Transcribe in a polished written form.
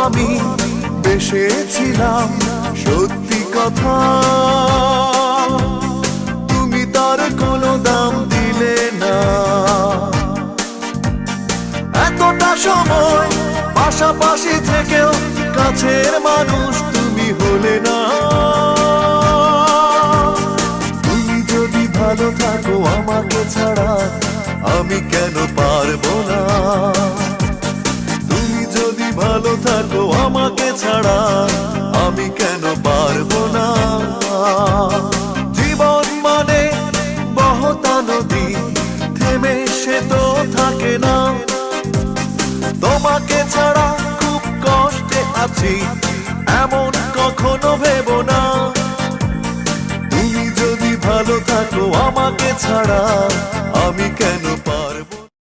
আমি বেসেছিলাম সত্যি কথা, তুমি তার কোনো দাম দিলে না। এতটা সময় পাশাপাশি থেকেও কাছের মানুষ তুমি হলে না। তুমি যদি ভালো থাকো আমাকে ছাড়া আমি কেন পারবো না। তুমি যদি ভালো থাকো আমাকে ছাড়া আমি কেন পারবো না। জীবন মানে বহতা নদী, থেমে সে তো থাকে না। তোমাকে ছাড়া খুব কষ্টে আছি এমন কখনো ভেবো না। তুমি যদি ভালো থাকো আমাকে ছাড়া আমি কেন পারবো।